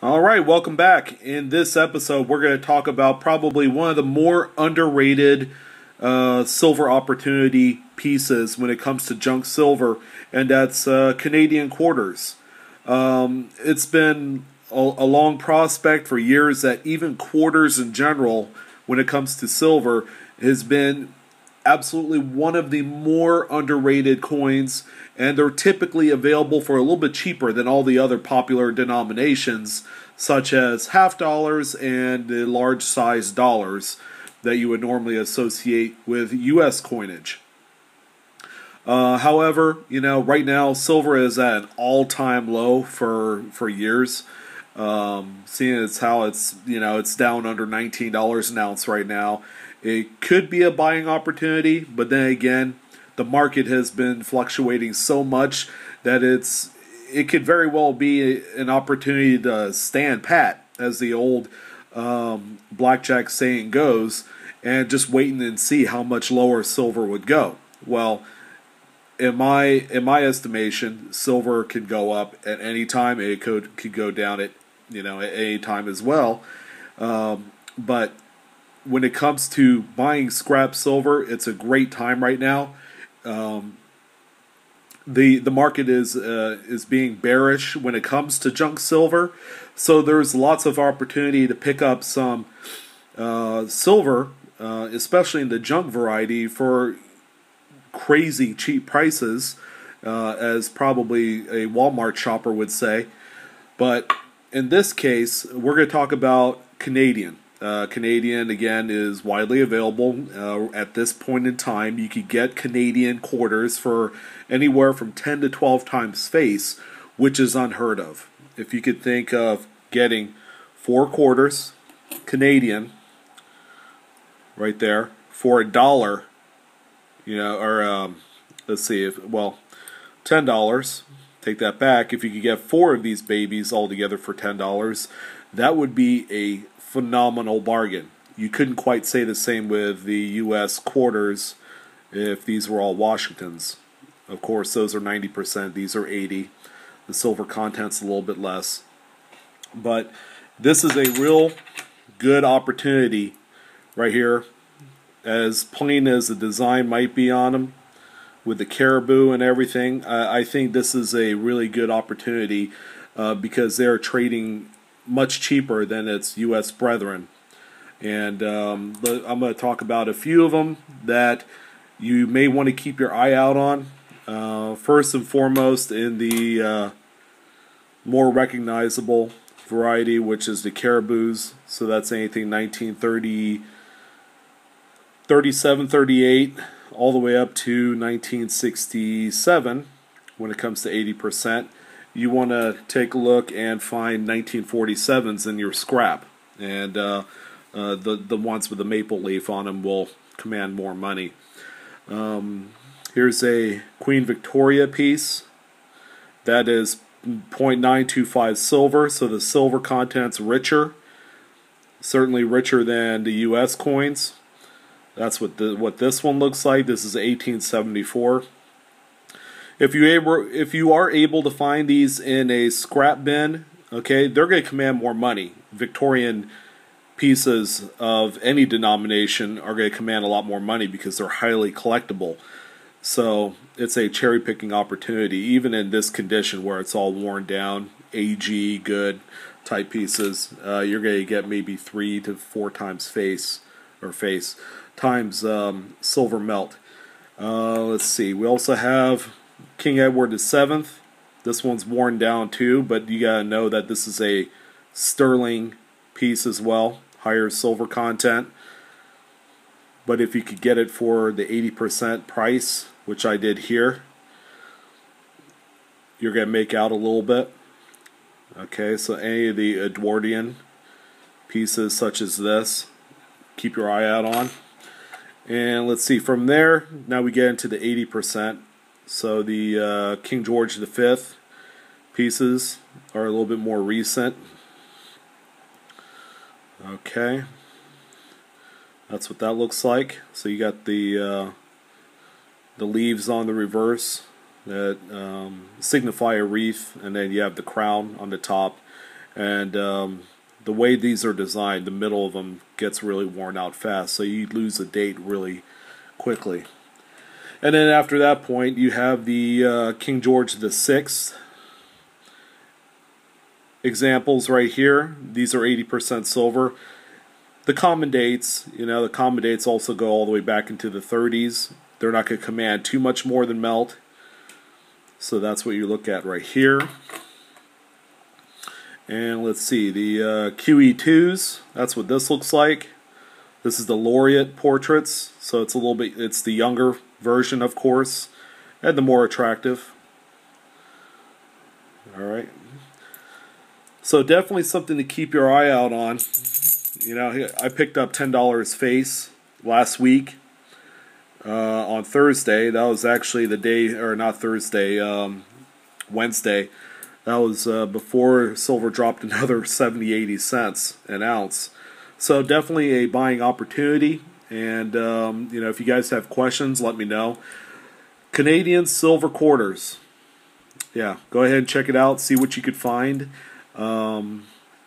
All right, welcome back. In this episode, we're going to talk about probably one of the more underrated silver opportunity pieces when it comes to junk silver, and that's Canadian quarters. It's been a long prospect for years that even quarters in general, when it comes to silver, has been absolutely one of the more underrated coins, and they're typically available for a little bit cheaper than all the other popular denominations, such as half dollars and the large size dollars that you would normally associate with U.S. coinage. However, right now silver is at an all-time low for years. Seeing as how it's down under $19 an ounce right now. It could be a buying opportunity, but then again, the market has been fluctuating so much that it could very well be an opportunity to stand pat, as the old blackjack saying goes, and just waiting and see how much lower silver would go. Well, in my estimation, silver can go up at any time. It could go down at any time as well. But when it comes to buying scrap silver, it's a great time right now. The market is being bearish when it comes to junk silver, so there's lots of opportunity to pick up some silver, especially in the junk variety, for crazy cheap prices, as probably a Walmart shopper would say. But in this case, we're going to talk about Canadian. Canadian, again, is widely available at this point in time. You could get Canadian quarters for anywhere from 10 to 12 times face, which is unheard of. If you could think of getting 4 quarters Canadian right there for $1, let's see, $10. Take that back. If you could get 4 of these babies all together for $10, that would be a phenomenal bargain. You couldn't quite say the same with the U.S. quarters if these were all Washingtons. Of course, those are 90%. These are 80%. The silver content's a little bit less. But this is a real good opportunity right here. As plain as the design might be on them, with the caribou and everything, I think this is a really good opportunity because they're trading much cheaper than its U.S. brethren. And I'm going to talk about a few of them that you may want to keep your eye out on. First and foremost, in the more recognizable variety, which is the caribous. So that's anything 1930, 37, 38, all the way up to 1967 when it comes to 80%. You want to take a look and find 1947s in your scrap, and the ones with the maple leaf on them will command more money. Here's a Queen Victoria piece that is 0.925 silver, so the silver content's richer, certainly richer than the U.S. coins. That's what this one looks like. This is 1874. If you are able to find these in a scrap bin, okay, they're going to command more money. Victorian pieces of any denomination are going to command a lot more money because they're highly collectible. So it's a cherry picking opportunity, even in this condition where it's all worn down, AG good type pieces. You're going to get maybe 3 to 4 times face times silver melt. Let's see. We also have King Edward VII. This one's worn down too, but you gotta know that this is a sterling piece as well, higher silver content. But if you could get it for the 80% price, which I did here, you're gonna make out a little bit. Okay, so any of the Edwardian pieces such as this, keep your eye out on. And let's see, from there, now we get into the 80%. So the King George V pieces are a little bit more recent. Okay, that's what that looks like. So you got the leaves on the reverse that signify a wreath, and then you have the crown on the top, And the way these are designed, the middle of them gets really worn out fast, so you lose a date really quickly. And then after that point, you have the King George VI examples right here. These are 80% silver. The common dates, the common dates also go all the way back into the 30s. They're not going to command too much more than melt. So that's what you look at right here. And let's see, the QE2s, that's what this looks like. This is the Laureate portraits, so it's it's the younger version, of course, and the more attractive. Alright. So definitely something to keep your eye out on. I picked up $10 face last week on Thursday. That was actually the day, or not Thursday, Wednesday. That was before silver dropped another 70-80 cents an ounce. So definitely a buying opportunity. And if you guys have questions, let me know. Canadian silver quarters. Yeah, go ahead and check it out. See what you could find. It's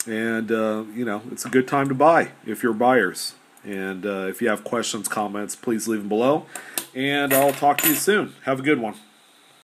a good time to buy if you're buyers. And if you have questions, comments, please leave them below. And I'll talk to you soon. Have a good one.